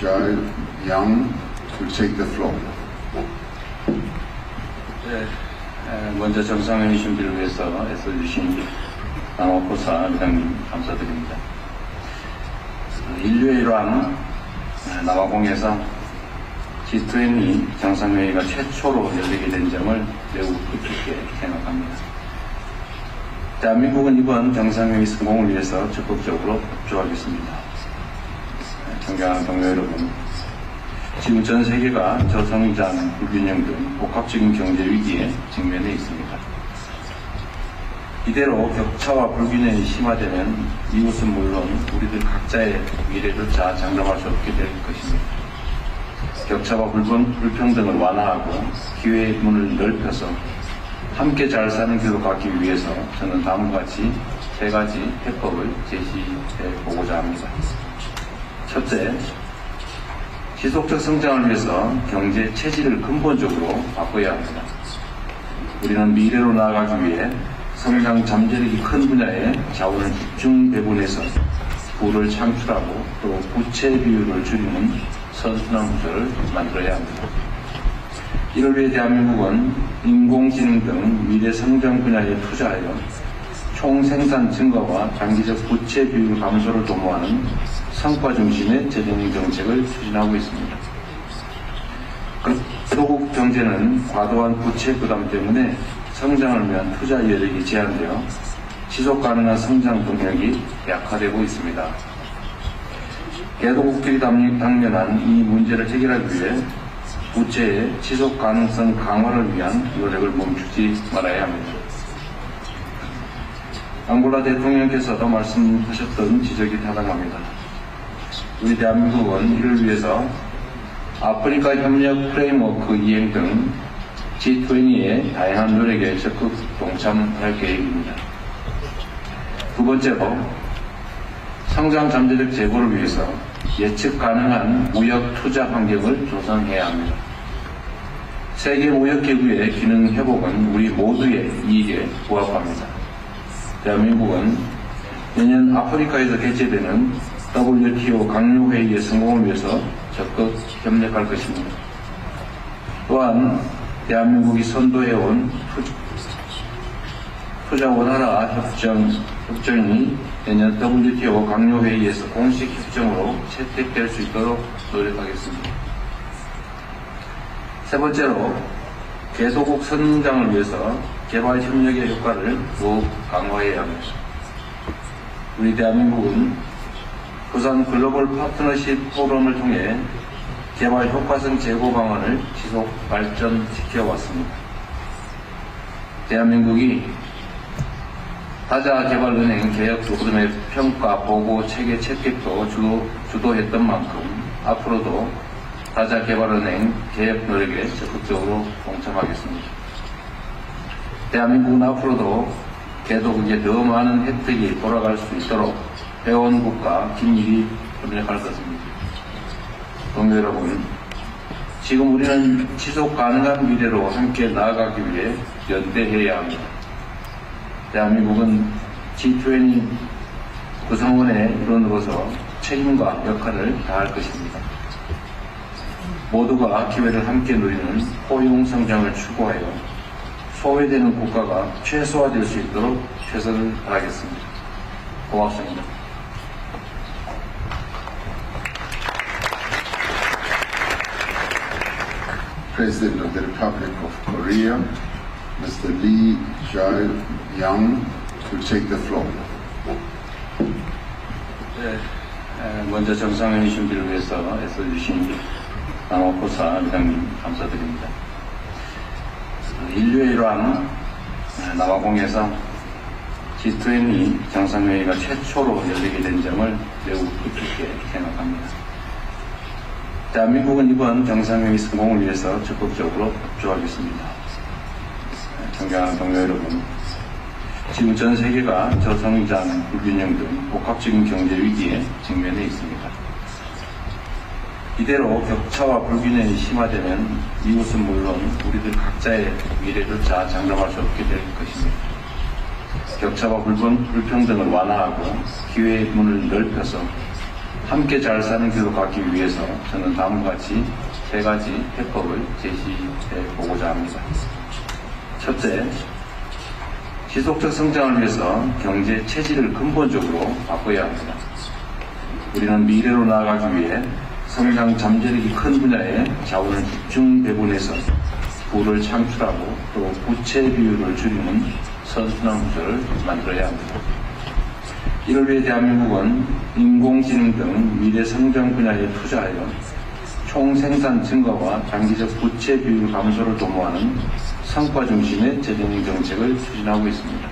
Joel Young to take the floor. 네, 먼저 정상회의 준비를 위해서 애써주신 남원포사 회장님 감사드립니다. 인류의 일환 남아공에서 G20 정상회의가 최초로 열리게 된 점을 매우 기쁘게 생각합니다. 대한민국은 이번 정상회의 성공을 위해서 적극적으로 협조하겠습니다. 존경하는 동료 여러분, 지금 전 세계가 저성장, 불균형 등 복합적인 경제 위기에 직면해 있습니다. 이대로 격차와 불균형이 심화되면 이웃은 물론 우리들 각자의 미래조차 장담할 수 없게 될 것입니다. 격차와 불평등을 완화하고 기회의 문을 넓혀서 함께 잘 사는 길로 가기 위해서 저는 다음과 같이 세 가지 해법을 제시해 보고자 합니다. 첫째, 지속적 성장을 위해서 경제 체질을 근본적으로 바꿔야 합니다. 우리는 미래로 나아가기 위해 성장 잠재력이 큰 분야에 자원을 집중 배분해서 부를 창출하고 또 부채 비율을 줄이는 선순환 구조를 만들어야 합니다. 이를 위해 대한민국은 인공지능 등 미래 성장 분야에 투자하여 총생산 증가와 장기적 부채 비율 감소를 도모하는 성과 중심의 재정 정책을 추진하고 있습니다. 소국 경제는 과도한 부채 부담 때문에 성장을 위한 투자 여력이 제한되어 지속 가능한 성장 동력이 약화되고 있습니다. 개도국들이 당면한 이 문제를 해결하기 위해 부채의 지속 가능성 강화를 위한 노력을 멈추지 말아야 합니다. 앙골라 대통령께서도 말씀하셨던 지적이 타당합니다. 우리 대한민국은 이를 위해서 아프리카 협력 프레임워크 이행 등 G20의 다양한 노력에 적극 동참할 계획입니다. 두 번째로 성장 잠재력 제고를 위해서 예측 가능한 무역 투자 환경을 조성해야 합니다. 세계 무역기구의 기능 회복은 우리 모두의 이익에 부합합니다. 대한민국은 내년 아프리카에서 개최되는 WTO 강요회의의 성공을 위해서 적극 협력할 것입니다. 또한 대한민국이 선도해온 투자 원활화 협정이 내년 WTO 강요회의에서 공식 협정으로 채택될 수 있도록 노력하겠습니다. 세 번째로 개도국 성장을 위해서 개발 협력의 효과를 더욱 강화해야 합니다. 우리 대한민국은 부산 글로벌 파트너십 포럼을 통해 개발 효과성 제고 방안을 지속 발전시켜 왔습니다. 대한민국이 다자개발은행 개혁 로드맵 평가 보고 체계 채택도 주도했던 만큼 앞으로도 다자개발은행 개혁 노력에 적극적으로 동참하겠습니다. 대한민국은 앞으로도 개도국에 더 많은 혜택이 돌아갈 수 있도록 회원국과 긴밀히 협력할 것입니다. 동료 여러분, 지금 우리는 지속 가능한 미래로 함께 나아가기 위해 연대해야 합니다. 대한민국은 G20 구성원의 일원으로서 책임과 역할을 다할 것입니다. 모두가 기회를 함께 누리는 포용 성장을 추구하여 소외되는 국가가 최소화될 수 있도록 최선을 다하겠습니다. 고맙습니다. President of the Republic of Korea, Mr. Lee Joel Young to take the floor. 네, 먼저 정상회의 준비를 위해서 애써주신 남원포사 회장님 감사드립니다. 인류의 일환 남아공에서 G20 정상회의가 최초로 열리게 된 점을 매우 기쁘게 생각합니다. 대한민국은 이번 정상회의 성공을 위해서 적극적으로 협조하겠습니다. 존경하는 동료 여러분, 지금 전 세계가 저성장, 불균형 등 복합적인 경제 위기에 직면해 있습니다. 이대로 격차와 불균형이 심화되면 이웃은 물론 우리들 각자의 미래조차 장담할 수 없게 될 것입니다. 격차와 불평등을 완화하고 기회의 문을 넓혀서 함께 잘 사는 길로 가기 위해서 저는 다음과 같이 세 가지 해법을 제시해 보고자 합니다. 첫째, 지속적 성장을 위해서 경제 체질을 근본적으로 바꿔야 합니다. 우리는 미래로 나아가기 위해 성장 잠재력이 큰 분야에 자원을 집중 배분해서 부를 창출하고 또 부채 비율을 줄이는 선순환 구조를 만들어야 합니다. 이를 위해 대한민국은 인공지능 등 미래 성장 분야에 투자하여 총생산 증가와 장기적 부채 비율 감소를 도모하는 성과 중심의 재정 정책을 추진하고 있습니다.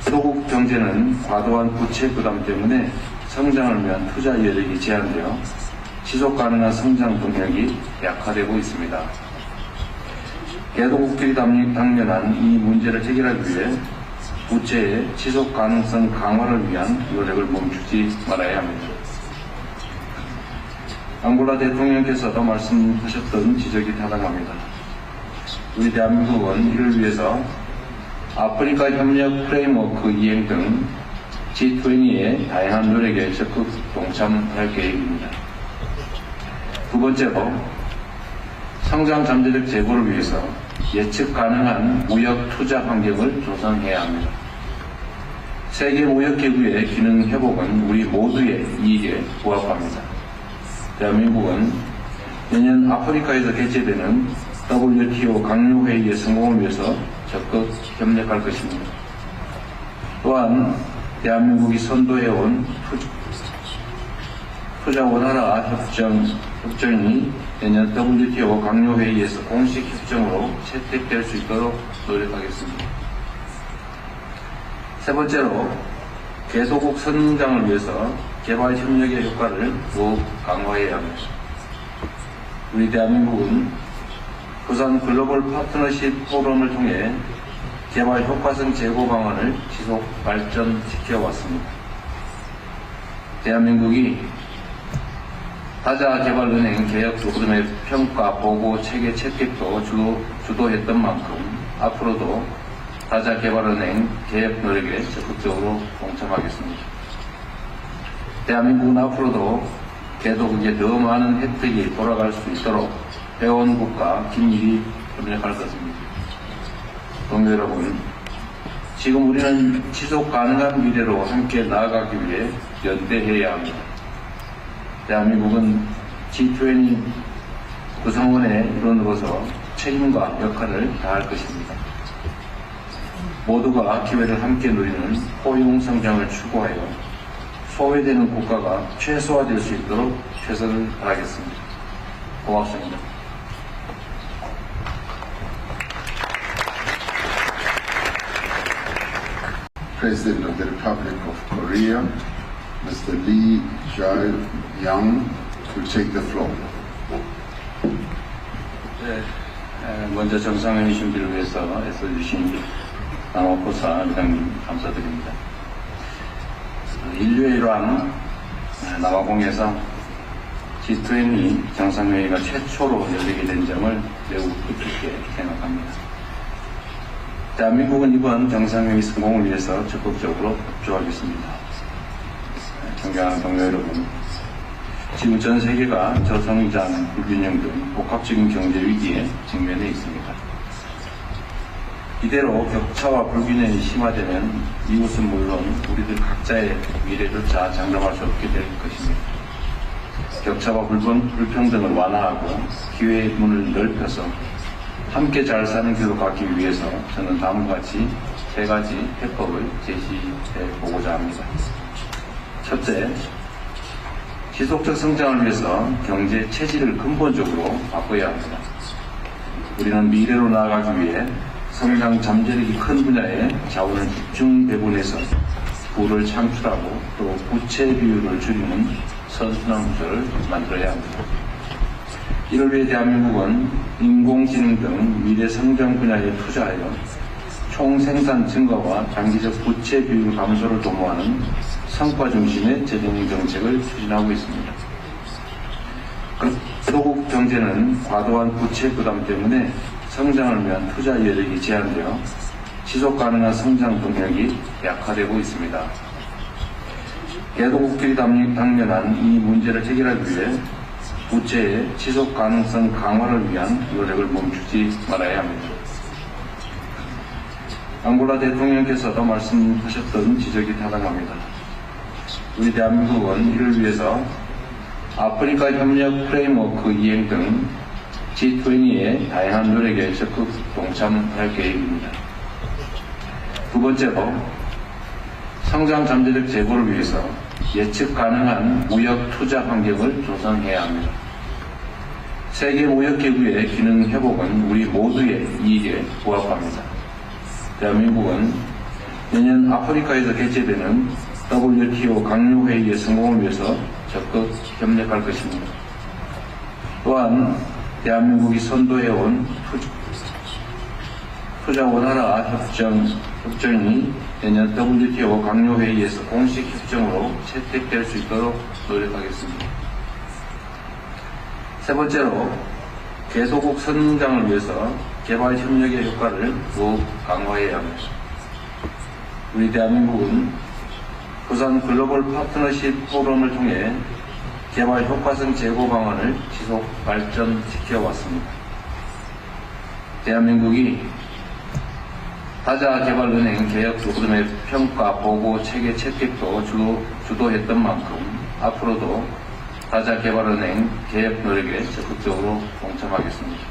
소국 경제는 과도한 부채 부담 때문에 성장을 위한 투자 여력이 제한되어 지속 가능한 성장 동력이 약화되고 있습니다. 개도국들이 당면한 이 문제를 해결하기 위해 부채의 지속 가능성 강화를 위한 노력을 멈추지 말아야 합니다. 앙골라 대통령께서도 말씀하셨던 지적이 타당합니다. 우리 대한민국은 이를 위해서 아프리카 협력 프레임워크 이행 등 G20의 다양한 노력에 적극 동참할 계획입니다. 두 번째로 성장 잠재력 제고를 위해서 예측 가능한 무역 투자 환경을 조성해야 합니다. 세계 무역기구의 기능 회복은 우리 모두의 이익에 부합합니다. 대한민국은 내년 아프리카에서 개최되는 WTO 강요회의의 성공을 위해서 적극 협력할 것입니다. 또한 대한민국이 선도해온 투자 원활화 협정이 내년 WTO 강요회의에서 공식 협정으로 채택될 수 있도록 노력하겠습니다. 세 번째로 개도국 성장을 위해서 개발 협력의 효과를 더욱 강화해야 합니다. 우리 대한민국은 부산 글로벌 파트너십 포럼을 통해 개발 효과성 제고 방안을 지속 발전시켜 왔습니다. 대한민국이 다자개발은행 개혁 프로그램의 평가, 보고, 체계 채택도 주도했던 만큼 앞으로도 다자개발은행 개혁 노력에 적극적으로 동참하겠습니다. 대한민국은 앞으로도 개도국에 더 많은 혜택이 돌아갈 수 있도록 회원국과 긴밀히 협력할 것입니다. 동료 여러분, 지금 우리는 지속 가능한 미래로 함께 나아가기 위해 연대해야 합니다. 대한민국은 G20 구성원의 일원으로서 책임과 역할을 다할 것입니다. 모두가 기회를 함께 누리는 포용 성장을 추구하여 소외되는 국가가 최소화될 수 있도록 최선을 다하겠습니다. 고맙습니다. President of the Republic of Korea, Mr. Lee Jae-young, to take the floor. 네, 먼저 정상회의 준비를 위해서 애써주신 남아포사 회장님 감사드립니다. 인류의 일환 남아공에서 G20 정상회의가 최초로 열리게 된 점을 매우 기쁘게 생각합니다. 대한민국은 이번 정상회의 성공을 위해서 적극적으로 협조하겠습니다. 존경하는 동료 여러분, 지금 전 세계가 저성장, 불균형 등 복합적인 경제 위기에 직면해 있습니다. 이대로 격차와 불균형이 심화되면 이웃은 물론 우리들 각자의 미래조차 장담할 수 없게 될 것입니다. 격차와 불평등을 완화하고 기회의 문을 넓혀서 함께 잘 사는 길로 가기 위해서 저는 다음과 같이 세 가지 해법을 제시해 보고자 합니다. 첫째, 지속적 성장을 위해서 경제 체질을 근본적으로 바꿔야 합니다. 우리는 미래로 나아가기 위해 성장 잠재력이 큰 분야에 자원을 집중 배분해서 부를 창출하고 또 부채 비율을 줄이는 선순환 구조를 만들어야 합니다. 이를 위해 대한민국은 인공지능 등 미래 성장 분야에 투자하여 총생산 증가와 장기적 부채 비율 감소를 도모하는 성과 중심의 재정 정책을 추진하고 있습니다. 소국 경제는 과도한 부채 부담 때문에 성장을 위한 투자 여력이 제한되어 지속 가능한 성장 동력이 약화되고 있습니다. 개도국들이 당면한 이 문제를 해결하기 위해 부채의 지속 가능성 강화를 위한 노력을 멈추지 말아야 합니다. 앙골라 대통령께서도 말씀하셨던 지적이 타당합니다. 우리 대한민국은 이를 위해서 아프리카 협력 프레임워크 이행 등 G20의 다양한 노력에 적극 동참할 계획입니다. 두 번째로 성장 잠재력 제고를 위해서 예측 가능한 무역 투자 환경을 조성해야 합니다. 세계 무역기구의 기능 회복은 우리 모두의 이익에 부합합니다. 대한민국은 내년 아프리카에서 개최되는 WTO 강요회의의 성공을 위해서 적극 협력할 것입니다. 또한 대한민국이 선도해온 투자 원활화 협정이 내년 WTO 강요회의에서 공식 협정으로 채택될 수 있도록 노력하겠습니다. 세 번째로 개도국 성장을 위해서 개발 협력의 효과를 더욱 강화해야 합니다. 우리 대한민국은 부산 글로벌 파트너십 포럼을 통해 개발 효과성 제고 방안을 지속 발전시켜 왔습니다. 대한민국이 다자개발은행 개혁 프로그램의 평가, 보고, 체계 채택도 주도했던 만큼 앞으로도 다자개발은행 개혁 노력에 적극적으로 동참하겠습니다.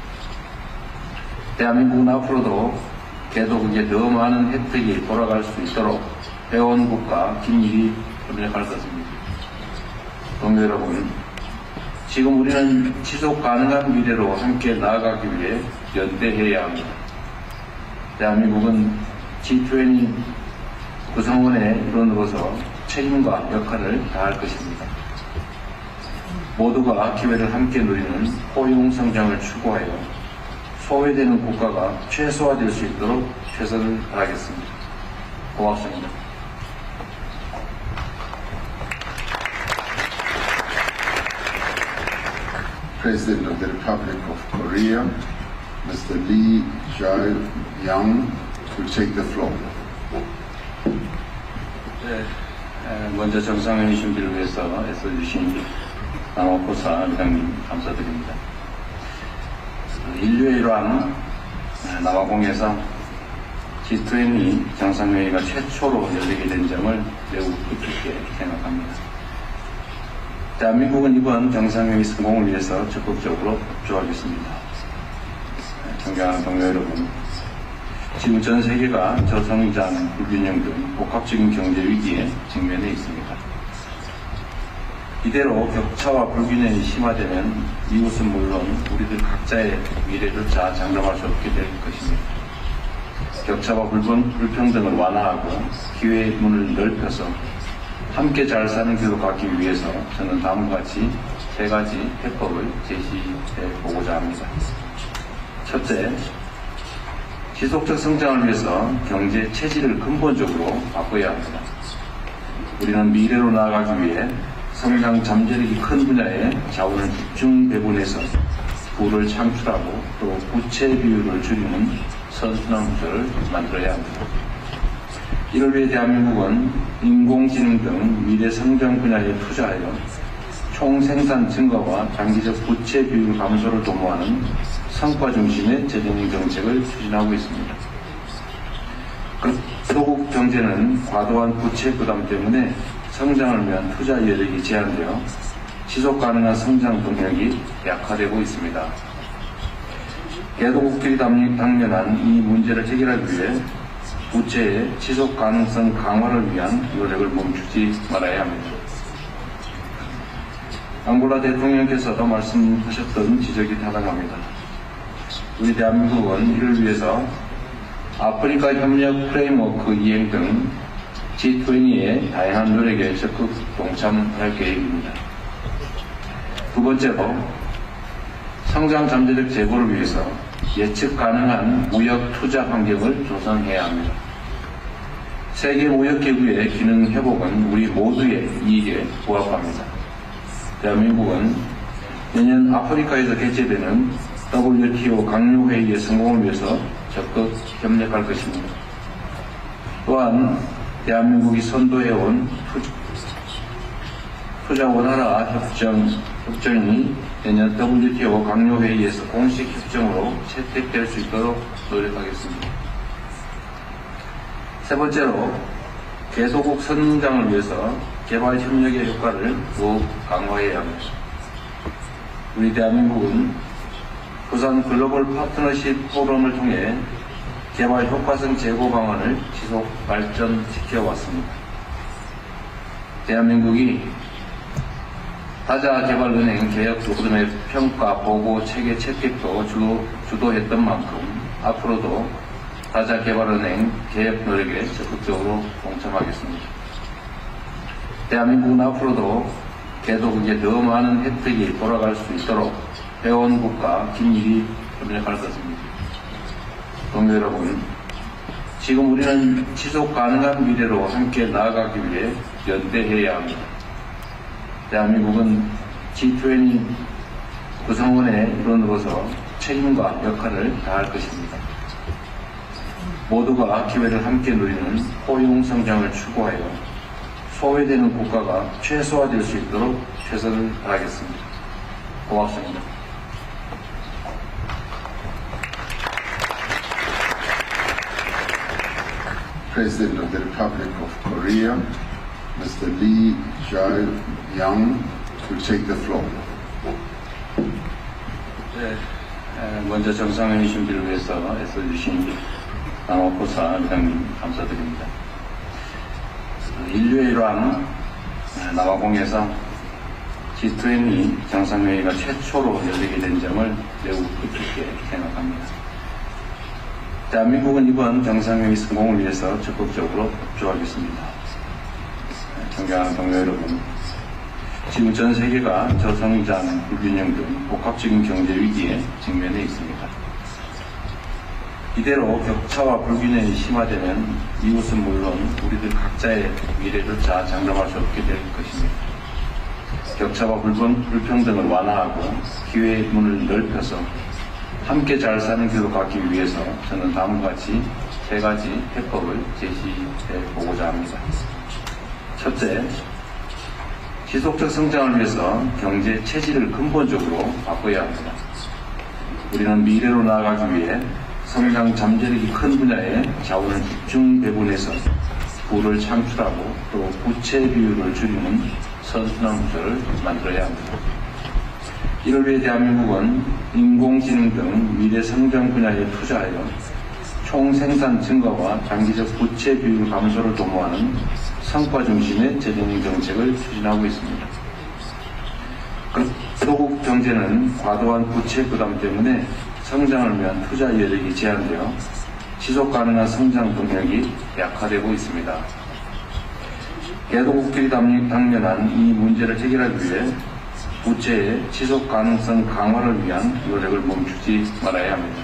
대한민국은 앞으로도 개도국에 더 많은 혜택이 돌아갈 수 있도록 회원국과 긴밀히 협력할 것입니다. 동료 여러분, 지금 우리는 지속 가능한 미래로 함께 나아가기 위해 연대해야 합니다. 대한민국은 G20 구성원의 일원으로서 책임과 역할을 다할 것입니다. 모두가 기회를 함께 누리는 포용 성장을 추구하여 소외되는 국가가 최소화될 수 있도록 최선을 다하겠습니다. 고맙습니다. President of the Republic of Korea, Mr. Lee Jae-young, to take the floor. 네, 먼저 정상회의 준비를 위해서 애써주신 남아포사 회장님 감사드립니다. 인류의 일환 남아공에서 G20 정상회의가 최초로 열리게 된 점을 매우 뜻깊게 생각합니다. 대한민국은 이번 정상회의 성공을 위해서 적극적으로 협조하겠습니다. 존경하는 동료 여러분, 지금 전 세계가 저성장, 불균형 등 복합적인 경제 위기에 직면해 있습니다. 이대로 격차와 불균형이 심화되면 이웃은 물론 우리들 각자의 미래조차 장담할 수 없게 될 것입니다. 격차와 불평등을 완화하고 기회의 문을 넓혀서 함께 잘 사는 길로 가기 위해서 저는 다음과 같이 세 가지 해법을 제시해 보고자 합니다. 첫째, 지속적 성장을 위해서 경제 체질을 근본적으로 바꿔야 합니다. 우리는 미래로 나아가기 위해 성장 잠재력이 큰 분야에 자원을 집중 배분해서 부를 창출하고 또 부채 비율을 줄이는 선순환 구조를 만들어야 합니다. 이를 위해 대한민국은 인공지능 등 미래 성장 분야에 투자하여 총생산 증가와 장기적 부채 비율 감소를 도모하는 성과 중심의 재정 정책을 추진하고 있습니다. 개도국 경제는 과도한 부채 부담 때문에 성장을 위한 투자 여력이 제한되어 지속 가능한 성장 동력이 약화되고 있습니다. 개도국들이 당면한 이 문제를 해결하기 위해 부채의 지속 가능성 강화를 위한 노력을 멈추지 말아야 합니다. 앙골라 대통령께서도 말씀하셨던 지적이 타당합니다. 우리 대한민국은 이를 위해서 아프리카 협력 프레임워크 이행 등 G20의 다양한 노력에 적극 동참할 계획입니다. 두 번째로 성장 잠재력 제고를 위해서 예측 가능한 무역 투자 환경을 조성해야 합니다. 세계 무역기구의 기능 회복은 우리 모두의 이익에 부합합니다. 대한민국은 내년 아프리카에서 개최되는 WTO 강요회의의 성공을 위해서 적극 협력할 것입니다. 또한 대한민국이 선도해온 투자 원활화 협정이 내년 WTO 강요회의에서 공식 협정으로 채택될 수 있도록 노력하겠습니다. 세 번째로, 개도국 성장을 위해서 개발 협력의 효과를 더욱 강화해야 합니다. 우리 대한민국은 부산 글로벌 파트너십 포럼을 통해 개발 효과성 제고 방안을 지속 발전시켜 왔습니다. 대한민국이 타자개발은행 개혁 로드맵 평가 보고 체계 채택도 주도했던 만큼 앞으로도 타자개발은행 개혁 노력에 적극적으로 동참하겠습니다. 대한민국은 앞으로도 개도국에 더 많은 혜택이 돌아갈 수 있도록 회원국과 긴밀히 협력할 것입니다. 동료 여러분, 지금 우리는 지속 가능한 미래로 함께 나아가기 위해 연대해야 합니다. 대한민국은 G20 구성원의 일원으로서 책임과 역할을 다할 것입니다. 모두가 기회를 함께 누리는 포용 성장을 추구하여 소외되는 국가가 최소화될 수 있도록 최선을 다하겠습니다. 고맙습니다. President of the Republic of Korea, Mr. Lee Jae-young, to take the floor. 네, 먼저 정상회의 준비를 위해서 애써주신 남아포사 회장님 감사드립니다. 인류의 일환 남아공에서 G20 정상회의가 최초로 열리게 된 점을 매우 뜻깊게 생각합니다. 대한민국은 이번 정상회의 성공을 위해서 적극적으로 협조하겠습니다. 존경하는 동료 여러분, 지금 전 세계가 저성장, 불균형 등 복합적인 경제 위기에 직면해 있습니다. 이대로 격차와 불균형이 심화되면 이웃은 물론 우리들 각자의 미래조차 장담할 수 없게 될 것입니다. 격차와 불평등을 완화하고 기회의 문을 넓혀서 함께 잘 사는 길로 가기 위해서 저는 다음과 같이 세 가지 해법을 제시해 보고자 합니다. 첫째, 지속적 성장을 위해서 경제 체질을 근본적으로 바꿔야 합니다. 우리는 미래로 나아가기 위해 성장 잠재력이 큰 분야에 자원을 집중 배분해서 부를 창출하고 또 부채 비율을 줄이는 선순환 구조를 만들어야 합니다. 이를 위해 대한민국은 인공지능 등 미래 성장 분야에 투자하여 총생산 증가와 장기적 부채 비율 감소를 도모하는 성과 중심의 재정 정책을 추진하고 있습니다. 개도국 경제는 과도한 부채 부담 때문에 성장을 위한 투자 여력이 제한되어 지속 가능한 성장 동력이 약화되고 있습니다. 개도국들이 당면한 이 문제를 해결하기 위해 부채의 지속 가능성 강화를 위한 노력을 멈추지 말아야 합니다.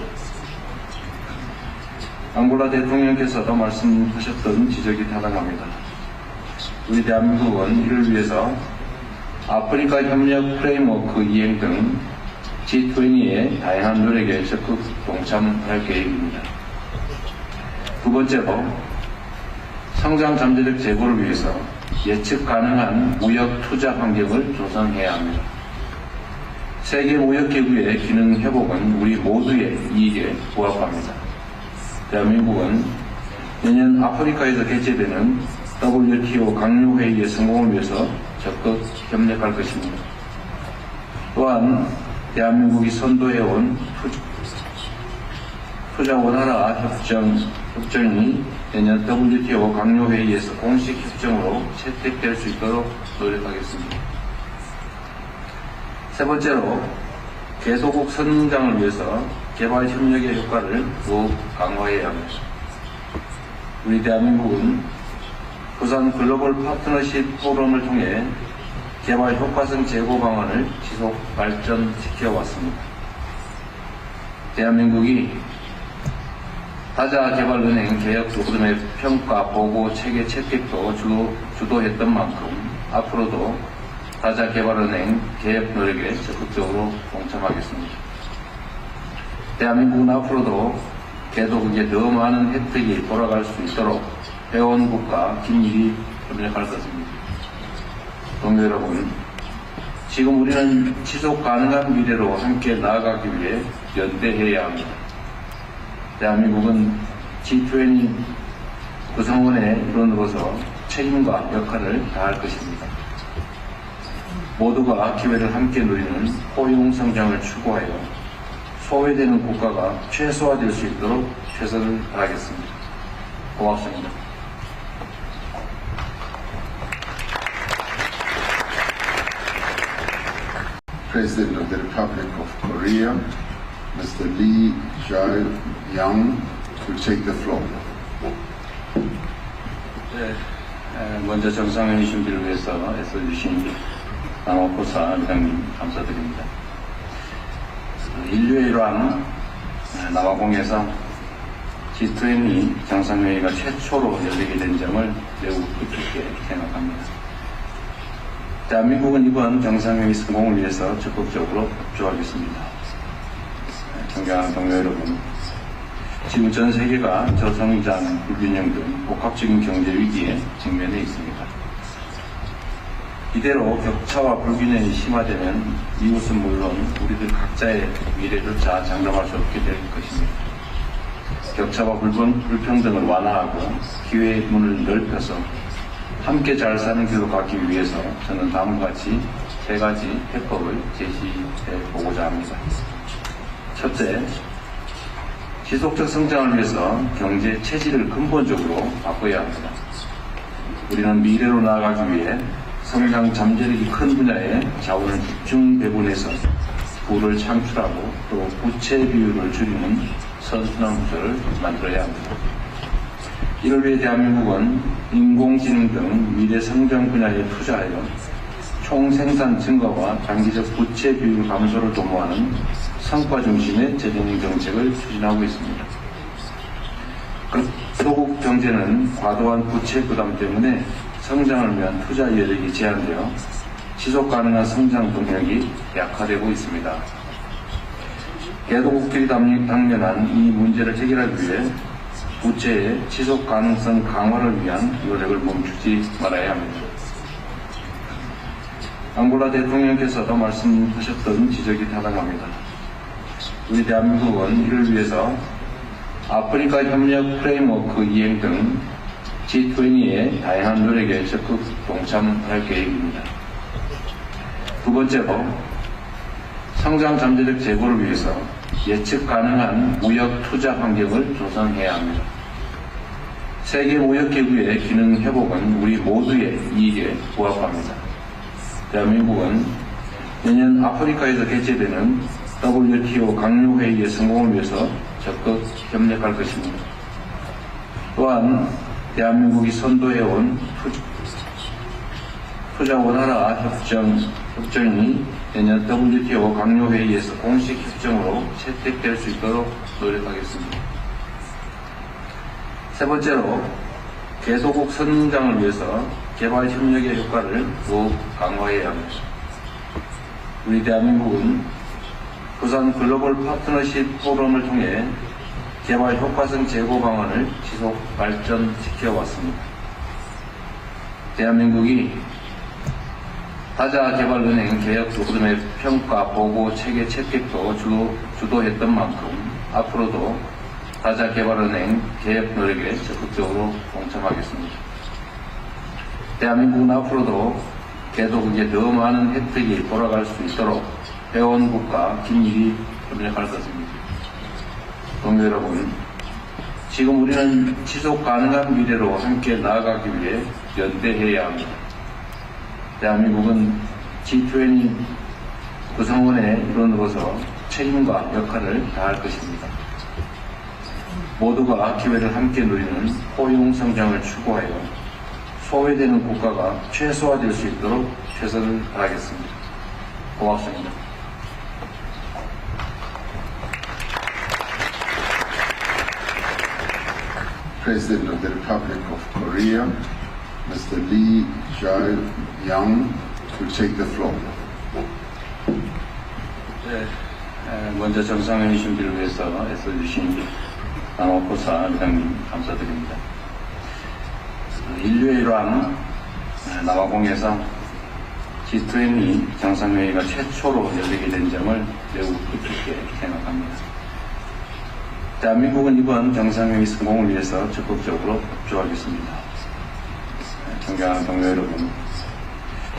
앙골라 대통령께서도 말씀하셨던 지적이 타당합니다. 우리 대한민국은 이를 위해서 아프리카 협력 프레임워크 이행 등 G20의 다양한 노력에 적극 동참할 계획입니다. 두 번째로, 성장 잠재력 제고를 위해서 예측 가능한 무역 투자 환경을 조성해야 합니다. 세계 무역기구의 기능 회복은 우리 모두의 이익에 부합합니다. 대한민국은 내년 아프리카에서 개최되는 WTO 강요회의의 성공을 위해서 적극 협력할 것입니다. 또한 대한민국이 선도해온 투자 원활화 협정이 내년 WTO 강요회의에서 공식 협정으로 채택될 수 있도록 노력하겠습니다. 세 번째로, 개도국 성장을 위해서 개발 협력의 효과를 더욱 강화해야 합니다. 우리 대한민국은 부산 글로벌 파트너십 포럼을 통해 개발 효과성 제고 방안을 지속 발전시켜 왔습니다. 대한민국이 타자개발은행 개혁 로드맵 평가 보고 체계 채택도 주도했던 만큼 앞으로도 타자개발은행 개혁 노력에 적극적으로 동참하겠습니다. 대한민국은 앞으로도 개도국에 더 많은 혜택이 돌아갈 수 있도록 회원국과 긴밀히 협력할 것입니다. 동료 여러분, 지금 우리는 지속 가능한 미래로 함께 나아가기 위해 연대해야 합니다. 대한민국은 G20 구성원의 일원으로서 책임과 역할을 다할 것입니다. 모두가 기회를 함께 누리는 포용 성장을 추구하여 소외되는 국가가 최소화될 수 있도록 최선을 다하겠습니다. 고맙습니다. President of the Republic of Korea, Mr. Lee Jae-young, to take the floor. 먼저 정상회의 준비를 위해서 애써주신 남원포사 회장님 감사드립니다. 인류의 일환 남아공에서 G20 정상회의가 최초로 열리게 된 점을 매우 뜻깊게 생각합니다. 대한민국은 이번 정상회의 성공을 위해서 적극적으로 협조하겠습니다. 존경하는 동료 여러분, 지금 전 세계가 저성장, 불균형 등 복합적인 경제 위기에 직면해 있습니다. 이대로 격차와 불균형이 심화되면 이웃은 물론 우리들 각자의 미래조차 장담할 수 없게 될 것입니다. 격차와 불평등을 완화하고 기회의 문을 넓혀서 함께 잘 사는 길로 가기 위해서 저는 다음과 같이 3가지 해법을 제시해 보고자 합니다. 첫째, 지속적 성장을 위해서 경제 체질을 근본적으로 바꿔야 합니다. 우리는 미래로 나아가기 위해 성장 잠재력이 큰 분야에 자원을 집중 배분해서 부를 창출하고 또 부채 비율을 줄이는 선순환 구조를 만들어야 합니다. 이를 위해 대한민국은 인공지능 등 미래 성장 분야에 투자하여 총생산 증가와 장기적 부채 비율 감소를 도모하는 성과 중심의 재정 정책을 추진하고 있습니다. 소국 경제는 과도한 부채 부담 때문에 성장을 위한 투자 여력이 제한되어 지속 가능한 성장 동력이 약화되고 있습니다. 개도국들이 당면한 이 문제를 해결하기 위해 부채의 지속 가능성 강화를 위한 노력을 멈추지 말아야 합니다. 앙골라 대통령께서도 말씀하셨던 지적이 타당합니다. 우리 대한민국은 이를 위해서 아프리카 협력 프레임워크 이행 등 G20의 다양한 노력에 적극 동참할 계획입니다. 두 번째로, 성장 잠재력 제고를 위해서 예측 가능한 무역 투자 환경을 조성해야 합니다. 세계 무역기구의 기능 회복은 우리 모두의 이익에 부합합니다. 대한민국은 내년 아프리카에서 개최되는 WTO 강요회의의 성공을 위해서 적극 협력할 것입니다. 또한 대한민국이 선도해온 투자 원활화 협정이 내년 WTO 강요회의에서 공식 협정으로 채택될 수 있도록 노력하겠습니다. 세 번째로, 개도국 성장을 위해서 개발 협력의 효과를 더욱 강화해야 합니다. 우리 대한민국은 부산 글로벌 파트너십 포럼을 통해 개발 효과성 제고 방안을 지속 발전시켜 왔습니다. 대한민국이 다자개발은행 개혁 로드맵 평가 보고 체계 채택도 주도했던 만큼 앞으로도 다자개발은행 개혁 노력에 적극적으로 동참하겠습니다. 대한민국은 앞으로도 개도국에 더 많은 혜택이 돌아갈 수 있도록 회원국과 긴밀히 협력할 것입니다. 동료 여러분, 지금 우리는 지속 가능한 미래로 함께 나아가기 위해 연대해야 합니다. 대한민국은 G20 구성원의 일원으로서 책임과 역할을 다할 것입니다. 모두가 기회를 함께 누리는 포용 성장을 추구하여 소외되는 국가가 최소화될 수 있도록 최선을 다하겠습니다. 고맙습니다. President of the Republic of Korea, Mr. Lee Jae-young, to take the floor. 먼저 정상회의 준비를 위해서 애써주신 남원포사 회장님 감사드립니다. 인류의 일환 남아공에서 G20 정상회의가 최초로 열리게 된 점을 매우 기쁘게 생각합니다. 대한민국은 이번 정상회의 성공을 위해서 적극적으로 협조하겠습니다. 존경하는 동료 여러분,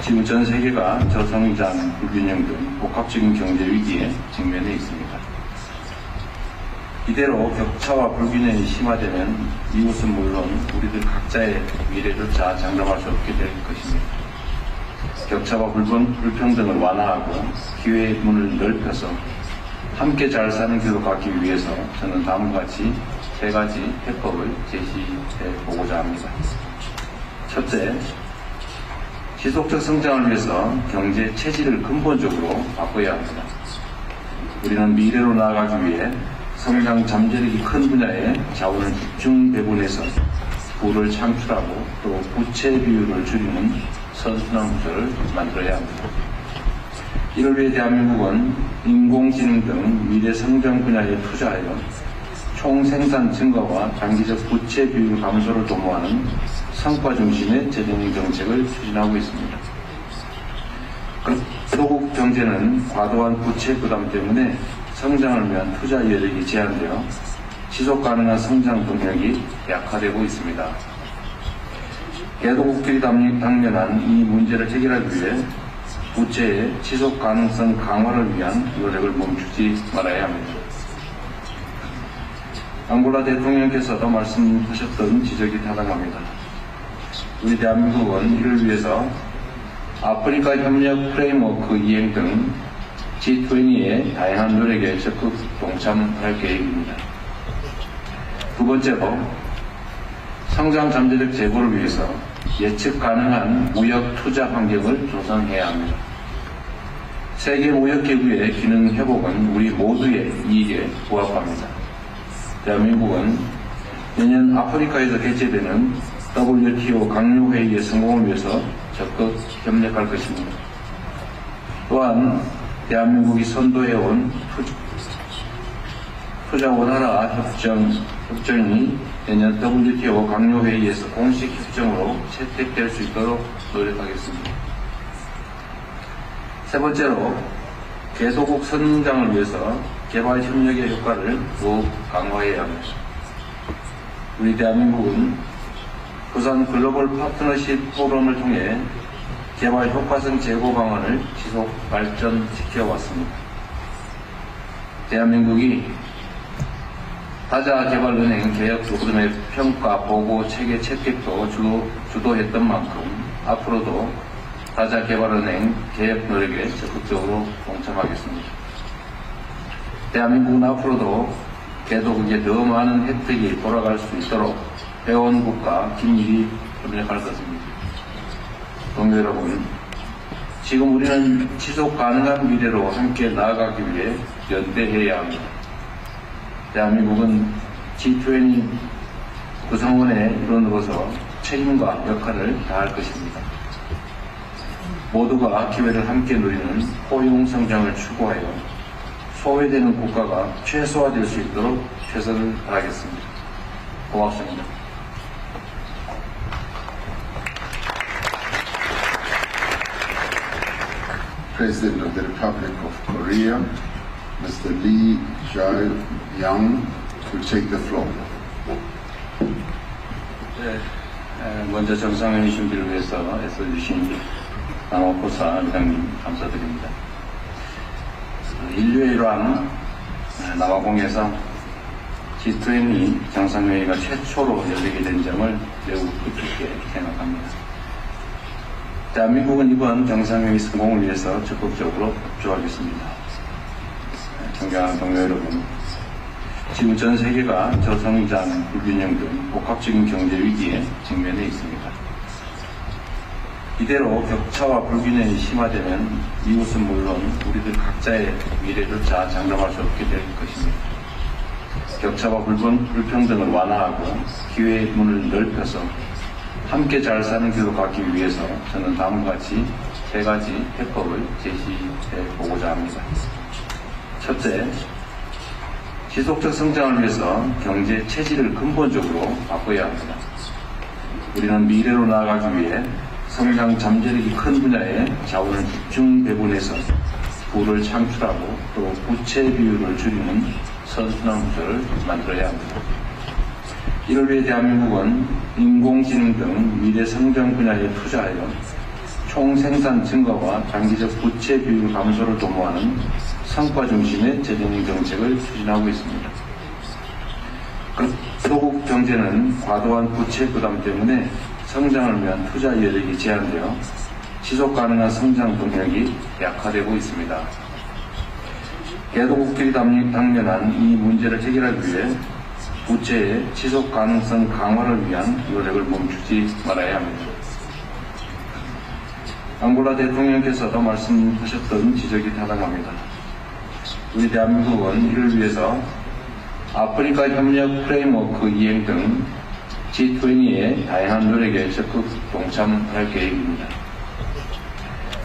지금 전 세계가 저성장, 불균형 등 복합적인 경제 위기에 직면해 있습니다. 이대로 격차와 불균형이 심화되면 이웃은 물론 우리들 각자의 미래조차 장담할 수 없게 될 것입니다. 격차와 불평등을 완화하고 기회의 문을 넓혀서 함께 잘 사는 길로 가기 위해서 저는 다음과 같이 세 가지 해법을 제시해 보고자 합니다. 첫째, 지속적 성장을 위해서 경제 체질을 근본적으로 바꿔야 합니다. 우리는 미래로 나아가기 위해 성장 잠재력이 큰 분야에 자원을 집중 배분해서 부를 창출하고 또 부채 비율을 줄이는 선순환 구조를 만들어야 합니다. 이를 위해 대한민국은 인공지능 등 미래 성장 분야에 투자하여 총생산 증가와 단기적 부채 비율 감소를 도모하는 성과 중심의 재정 정책을 추진하고 있습니다. 소국 경제는 과도한 부채 부담 때문에 성장을 위한 투자 여력이 제한되어 지속 가능한 성장 동력이 약화되고 있습니다. 개도국들이 당면한 이 문제를 해결하기 위해 부채의 지속 가능성 강화를 위한 노력을 멈추지 말아야 합니다. 앙골라 대통령께서도 말씀하셨던 지적이 타당합니다. 우리 대한민국은 이를 위해서 아프리카 협력 프레임워크 이행 등 G20의 다양한 노력에 적극 동참할 계획입니다. 두 번째로 성장 잠재력 제고를 위해서 예측 가능한 무역 투자 환경을 조성해야 합니다. 세계 무역기구의 기능 회복은 우리 모두의 이익에 부합합니다. 대한민국은 내년 아프리카에서 개최되는 WTO 강요회의의 성공을 위해서 적극 협력할 것입니다. 또한 대한민국이 선도해온 투자 원활화 협정이 내년 WTO 강요회의에서 공식 협정으로 채택될 수 있도록 노력하겠습니다. 세 번째로 개도국 성장을 위해서 개발 협력의 효과를 더욱 강화해야 합니다. 우리 대한민국은 부산 글로벌 파트너십 포럼을 통해 개발 효과성 제고 방안을 지속 발전시켜 왔습니다. 대한민국이 다자개발은행 개혁 로드맵 평가 보고 체계 채택도 주도했던 만큼 앞으로도 다자개발은행 개혁 노력에 적극적으로 동참하겠습니다. 대한민국은 앞으로도 개도국에 더 많은 혜택이 돌아갈 수 있도록 회원국과 긴밀히 협력할 것입니다. 동료 여러분, 지금 우리는 지속 가능한 미래로 함께 나아가기 위해 연대해야 합니다. 대한민국은 G20 구성원의 일원으로서 책임과 역할을 다할 것입니다. 모두가 기회를 함께 누리는 포용 성장을 추구하여 소외되는 국가가 최소화될 수 있도록 최선을 다하겠습니다. 고맙습니다. President of the Republic of Korea, Mr. Lee Jae-young, to take the floor. 먼저 정상회의 준비를 위해서 애써주신 남원포사 회장님 감사드립니다. 인류의 일환 남아공에서 G20 정상회의가 최초로 열리게 된 점을 매우 기쁘게 생각합니다. 대한민국은 이번 정상회의 성공을 위해서 적극적으로 협조하겠습니다. 존경하는 동료 여러분, 지금 전 세계가 저성장, 불균형 등 복합적인 경제 위기에 직면해 있습니다. 이대로 격차와 불균형이 심화되면 이웃은 물론 우리들 각자의 미래조차 장담할 수 없게 될 것입니다. 격차와 불평등을 완화하고 기회의 문을 넓혀서 함께 잘 사는 길로 가기 위해서 저는 다음과 같이 세 가지 해법을 제시해 보고자 합니다. 첫째, 지속적 성장을 위해서 경제 체질을 근본적으로 바꿔야 합니다. 우리는 미래로 나아가기 위해 성장 잠재력이 큰 분야에 자원을 집중 배분해서 부를 창출하고 또 부채 비율을 줄이는 선순환 구조를 만들어야 합니다. 이를 위해 대한민국은 인공지능 등 미래 성장 분야에 투자하여 총생산 증가와 장기적 부채 비율 감소를 도모하는 성과 중심의 재정 정책을 추진하고 있습니다. 소국 경제는 과도한 부채 부담 때문에 성장을 위한 투자 여력이 제한되어 지속 가능한 성장 동력이 약화되고 있습니다. 개도국들이 당면한 이 문제를 해결하기 위해 부채의 지속 가능성 강화를 위한 노력을 멈추지 말아야 합니다. 앙골라 대통령께서도 말씀하셨던 지적이 타당합니다. 우리 대한민국은 이를 위해서 아프리카 협력 프레임워크 이행 등 G20의 다양한 노력에 적극 동참할 계획입니다.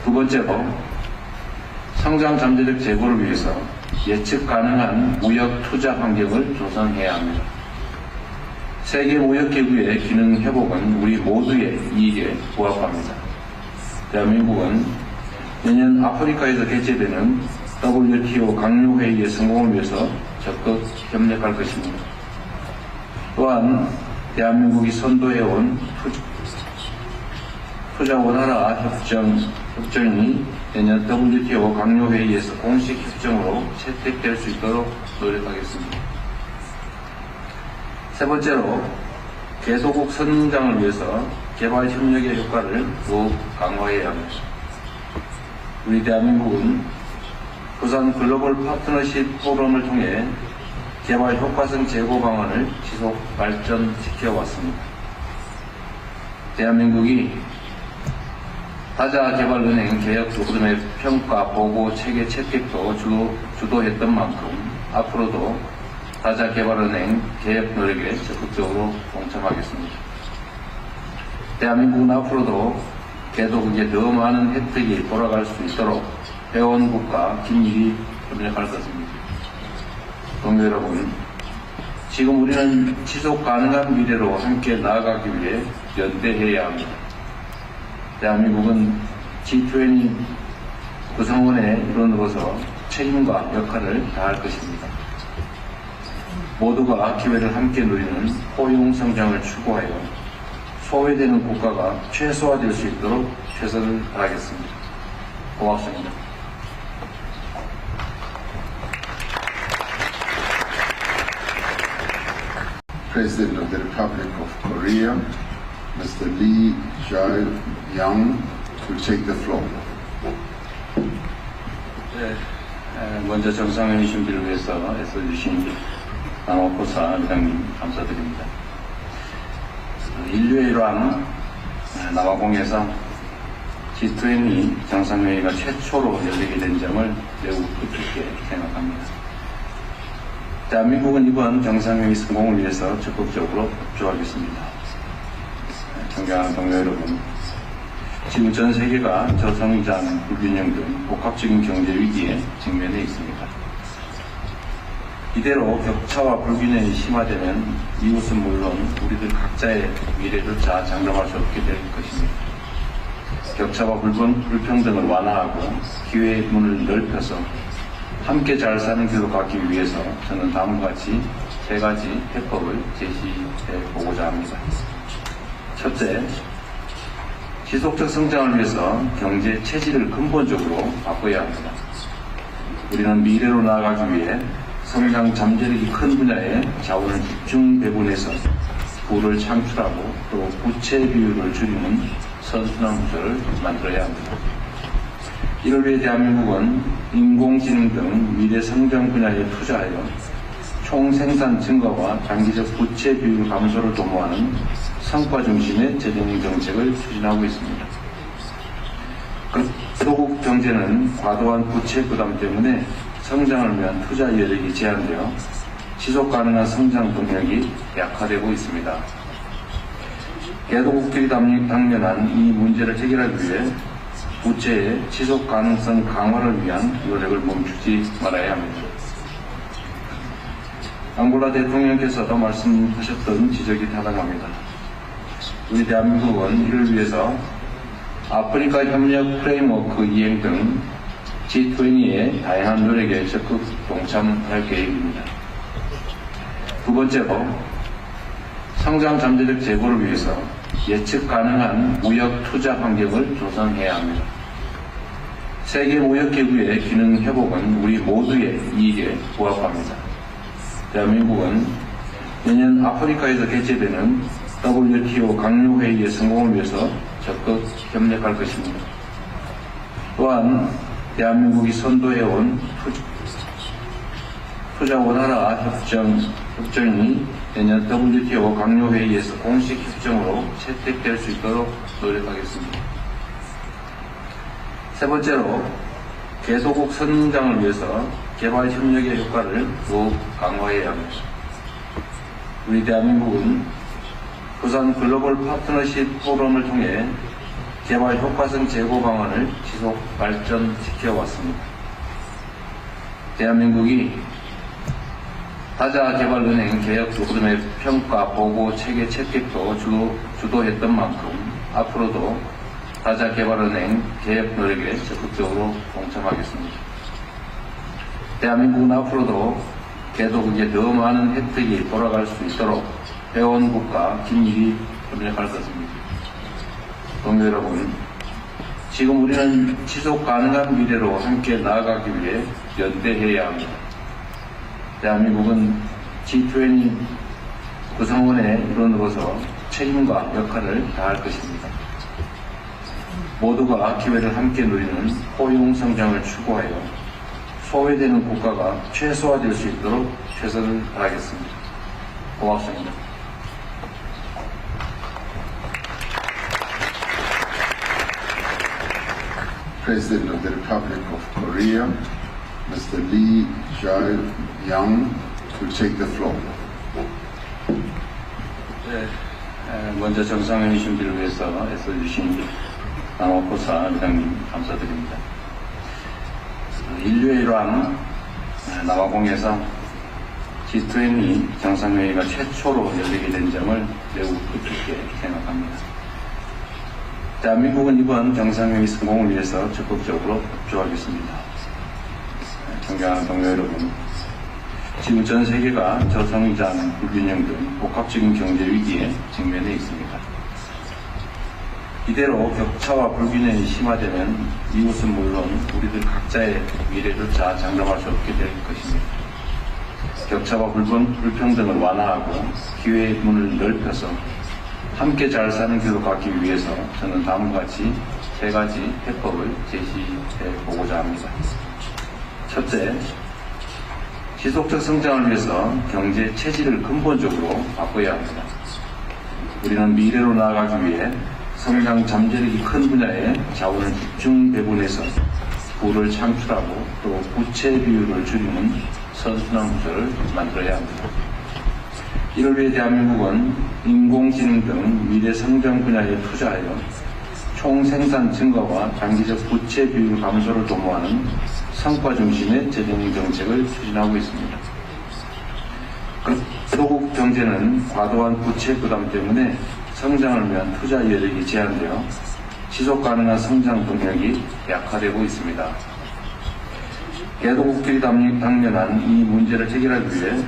두 번째로 성장 잠재력 제고를 위해서 예측 가능한 무역 투자 환경을 조성해야 합니다. 세계 무역기구의 기능 회복은 우리 모두의 이익에 부합합니다. 대한민국은 내년 아프리카에서 개최되는 WTO 강요회의의 성공을 위해서 적극 협력할 것입니다. 또한 대한민국이 선도해온 투자 원활화 협정이 내년 WTO 강요회의에서 공식 협정으로 채택될 수 있도록 노력하겠습니다. 세 번째로 개도국 성장을 위해서 개발 협력의 효과를 더욱 강화해야 합니다. 우리 대한민국은 부산 글로벌 파트너십 포럼을 통해 개발 효과성 제고 방안을 지속 발전시켜 왔습니다. 대한민국이 다자개발은행 개혁 프로그램의 평가 보고 체계 채택도 주도했던 만큼 앞으로도 다자개발은행 개혁 노력에 적극적으로 동참하겠습니다. 대한민국은 앞으로도 개도국에 더 많은 혜택이 돌아갈 수 있도록 회원국과 긴밀히 협력할 것입니다. 동료 여러분, 지금 우리는 지속 가능한 미래로 함께 나아가기 위해 연대해야 합니다. 대한민국은 G20 구성원의 일원으로서 책임과 역할을 다할 것입니다. 모두가 기회를 함께 누리는 포용 성장을 추구하여 소외되는 국가가 최소화될 수 있도록 최선을 다하겠습니다. 고맙습니다. President of the Republic of Korea, Mr. Lee Jae-young, to take the floor. 먼저 정상회의 준비를 위해서 애써주신 남호포사 회장님 감사드립니다. 인류의 일환 남아공에서 G20 정상회의가 최초로 열리게 된 점을 매우 기쁘게 생각합니다. 대한민국은 이번 정상회의 성공을 위해서 적극적으로 협조하겠습니다. 존경하는 동료 여러분, 지금 전 세계가 저성장, 불균형 등 복합적인 경제 위기에 직면해 있습니다. 이대로 격차와 불균형이 심화되면 이웃은 물론 우리들 각자의 미래조차 장담할 수 없게 될 것입니다. 격차와 불평등을 완화하고 기회의 문을 넓혀서 함께 잘 사는 길로 가기 위해서 저는 다음과 같이 세 가지 해법을 제시해 보고자 합니다. 첫째, 지속적 성장을 위해서 경제 체질을 근본적으로 바꿔야 합니다. 우리는 미래로 나아가기 위해 성장 잠재력이 큰 분야에 자원을 집중 배분해서 부를 창출하고 또 부채 비율을 줄이는 선순환 구조를 만들어야 합니다. 이를 위해 대한민국은 인공지능 등 미래 성장 분야에 투자하여 총생산 증가와 장기적 부채 비율 감소를 도모하는 성과 중심의 재정 정책을 추진하고 있습니다. 소국 경제는 과도한 부채 부담 때문에 성장을 위한 투자 여력이 제한되어 지속 가능한 성장 동력이 약화되고 있습니다. 개도국들이 당면한 이 문제를 해결하기 위해 부채의 지속 가능성 강화를 위한 노력을 멈추지 말아야 합니다. 앙골라 대통령께서도 말씀하셨던 지적이 타당합니다. 우리 대한민국은 이를 위해서 아프리카 협력 프레임워크 이행 등 G20의 다양한 노력에 적극 동참할 계획입니다. 두 번째로 성장 잠재력 제고를 위해서 예측 가능한 무역 투자 환경을 조성해야 합니다. 세계 무역기구의 기능 회복은 우리 모두의 이익에 부합합니다. 대한민국은 내년 아프리카에서 개최되는 WTO 강요회의의 성공을 위해서 적극 협력할 것입니다. 또한 대한민국이 선도해온 투자 원활화 협정이 내년 WTO 강요회의에서 공식 협정으로 채택될 수 있도록 노력하겠습니다. 세 번째로 개도국 성장을 위해서 개발 협력의 효과를 더욱 강화해야 합니다. 우리 대한민국은 부산 글로벌 파트너십 포럼을 통해 개발 효과성 제고 방안을 지속 발전시켜 왔습니다. 대한민국이 다자개발은행 개혁 프로그램의 평가, 보고, 체계 채택도 주도했던 만큼 앞으로도 다자개발은행 개혁 노력에 적극적으로 동참하겠습니다. 대한민국은 앞으로도 개도국에 더 많은 혜택이 돌아갈 수 있도록 회원국과 긴밀히 협력할 것입니다. 동료 여러분, 지금 우리는 지속 가능한 미래로 함께 나아가기 위해 연대해야 합니다. 대한민국은 G20 구성원의 일원으로서 책임과 역할을 다할 것입니다. 모두가 기회를 함께 누리는 포용 성장을 추구하여 소외되는 국가가 최소화될 수 있도록 최선을 다하겠습니다. 고맙습니다. President of the Republic of Korea, Mr. Lee Jae-young, to take the floor. 네, 먼저 정상회의 준비를 위해서 애써주신 남아포사 회장님 감사드립니다. 인류의 일환 남아공에서 G20 정상회의가 최초로 열리게 된 점을 매우 뜻깊게 생각합니다. 대한민국은 이번 정상회의 성공을 위해서 적극적으로 협조하겠습니다. 존경하는 동료 여러분, 지금 전 세계가 저성장, 불균형 등 복합적인 경제 위기에 직면해 있습니다. 이대로 격차와 불균형이 심화되면 이웃은 물론 우리들 각자의 미래조차 장담할 수 없게 될 것입니다. 격차와 불평등을 완화하고 기회의 문을 넓혀서 함께 잘 사는 길로 가기 위해서 저는 다음과 같이 세 가지 해법을 제시해 보고자 합니다. 첫째, 지속적 성장을 위해서 경제 체질을 근본적으로 바꿔야 합니다. 우리는 미래로 나아가기 위해 성장 잠재력이 큰 분야에 자원을 집중 배분해서 부를 창출하고 또 부채 비율을 줄이는 선순환 구조를 만들어야 합니다. 이를 위해 대한민국은 인공지능 등 미래 성장 분야에 투자하여 총생산 증가와 장기적 부채 비율 감소를 도모하는 성과 중심의 재정 정책을 추진하고 있습니다. 소국 경제는 과도한 부채 부담 때문에 성장을 위한 투자 여력이 제한되어 지속 가능한 성장 동력이 약화되고 있습니다. 개도국들이 당면한 이 문제를 해결하기 위해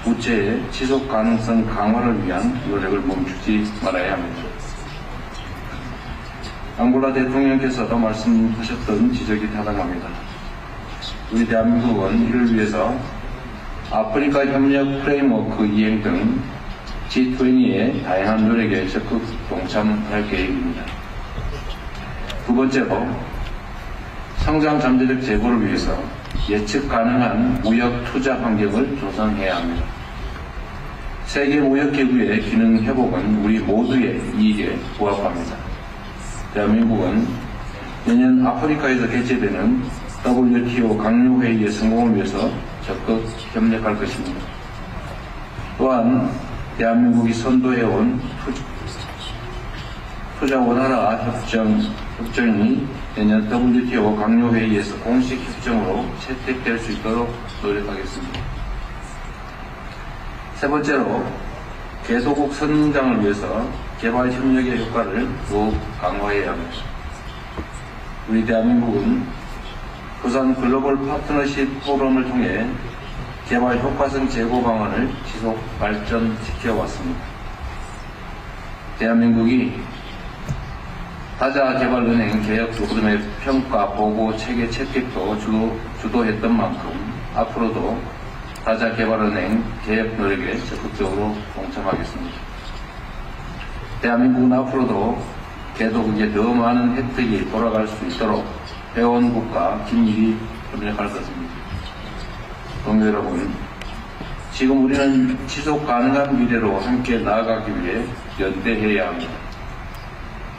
부채의 지속 가능성 강화를 위한 노력을 멈추지 말아야 합니다. 앙골라 대통령께서도 말씀하셨던 지적이 타당합니다. 우리 대한민국은 이를 위해서 아프리카 협력 프레임워크 이행 등 G20의 다양한 노력에 적극 동참할 계획입니다. 두 번째로 성장 잠재력 제고를 위해서 예측 가능한 무역 투자 환경을 조성해야 합니다. 세계 무역기구의 기능 회복은 우리 모두의 이익에 부합합니다. 대한민국은 내년 아프리카에서 개최되는 WTO 강요회의의 성공을 위해서 적극 협력할 것입니다. 또한 대한민국이 선도해온 투자 원활화 협정이 내년 WTO 강요회의에서 공식 협정으로 채택될 수 있도록 노력하겠습니다. 세 번째로 개도국 성장을 위해서 개발 협력의 효과를 더욱 강화해야 합니다. 우리 대한민국은 부산 글로벌 파트너십 포럼을 통해 개발 효과성 제고 방안을 지속 발전시켜 왔습니다. 대한민국이 타자개발은행 개혁 프로그램의 평가, 보고, 체계 채택도 주도했던 만큼 앞으로도 타자개발은행 개혁 노력에 적극적으로 동참하겠습니다. 대한민국은 앞으로도 개도국에 더 많은 혜택이 돌아갈 수 있도록 회원국과 긴밀히 협력할 것입니다. 동료 여러분, 지금 우리는 지속 가능한 미래로 함께 나아가기 위해 연대해야 합니다.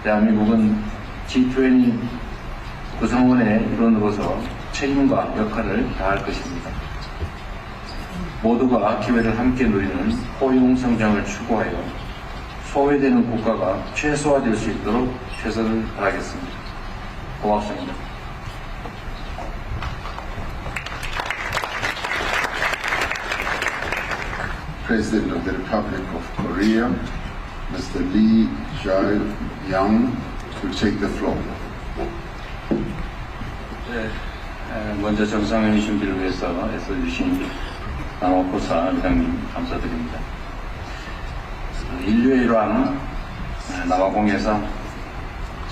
대한민국은 G20 구성원의 일원으로서 책임과 역할을 다할 것입니다. 모두가 기회를 함께 누리는 포용 성장을 추구하여 소외되는 국가가 최소화될 수 있도록 최선을 다하겠습니다. 고맙습니다. President of the Republic of Korea, Mr. Lee Jae-young, to take the floor. 먼저 정상회의 준비를 위해서 애써주신 남아포사 회장님 감사드립니다. 인류의 일환 남아공에서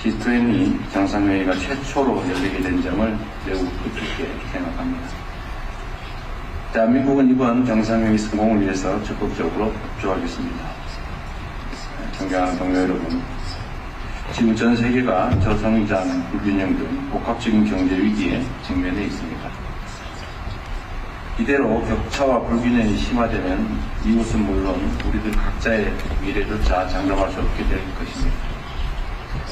G20 정상회의가 최초로 열리게 된 점을 매우 뜻깊게 생각합니다. 대한민국은 이번 정상회의 성공을 위해서 적극적으로 협조하겠습니다. 존경하는 동료 여러분, 지금 전 세계가 저성장, 불균형 등 복합적인 경제 위기에 직면해 있습니다. 이대로 격차와 불균형이 심화되면 이웃은 물론 우리들 각자의 미래조차 장담할 수 없게 될 것입니다.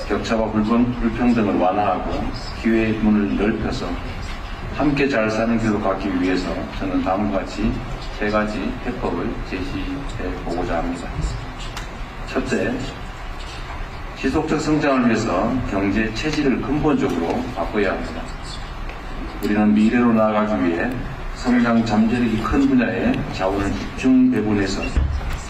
격차와 불평등을 완화하고 기회의 문을 넓혀서 함께 잘 사는 길로 가기 위해서 저는 다음과 같이 3가지 해법을 제시해 보고자 합니다. 첫째, 지속적 성장을 위해서 경제 체질을 근본적으로 바꿔야 합니다. 우리는 미래로 나아가기 위해 성장 잠재력이 큰 분야에 자원을 집중 배분해서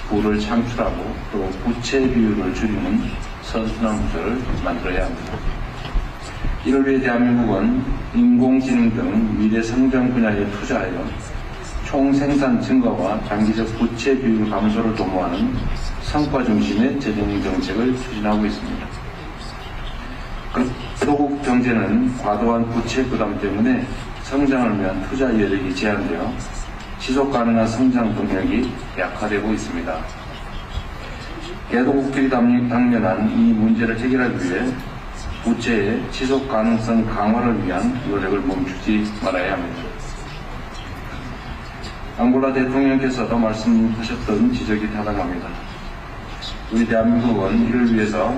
부를 창출하고 또 부채 비율을 줄이는 선순환 구조를 만들어야 합니다. 이를 위해 대한민국은 인공지능 등 미래 성장 분야에 투자하여 총생산 증가와 장기적 부채 비율 감소를 도모하는 성과 중심의 재정 정책을 추진하고 있습니다. 소국 경제는 과도한 부채 부담 때문에 성장을 위한 투자 여력이 제한되어 지속 가능한 성장 동력이 약화되고 있습니다. 개도국들이 당면한 이 문제를 해결하기 위해 부채의 지속 가능성 강화를 위한 노력을 멈추지 말아야 합니다. 앙골라 대통령께서도 말씀하셨던 지적이 타당합니다. 우리 대한민국은 이를 위해서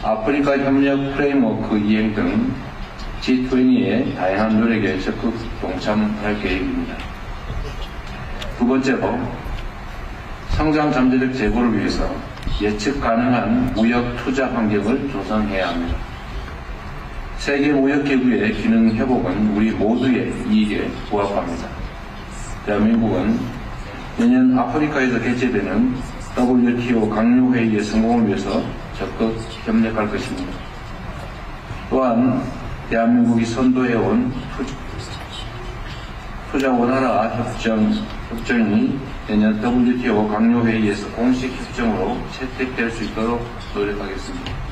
아프리카 협력 프레임워크 이행 등 G20의 다양한 노력에 적극 동참할 계획입니다. 두 번째로 성장 잠재력 제고를 위해서 예측 가능한 무역 투자 환경을 조성해야 합니다. 세계 무역기구의 기능 회복은 우리 모두의 이익에 부합합니다. 대한민국은 내년 아프리카에서 개최되는 WTO 강요회의의 성공을 위해서 적극 협력할 것입니다. 또한 대한민국이 선도해온 투자 원활화 협정이 내년 WTO 강요회의에서 공식 협정으로 채택될 수 있도록 노력하겠습니다.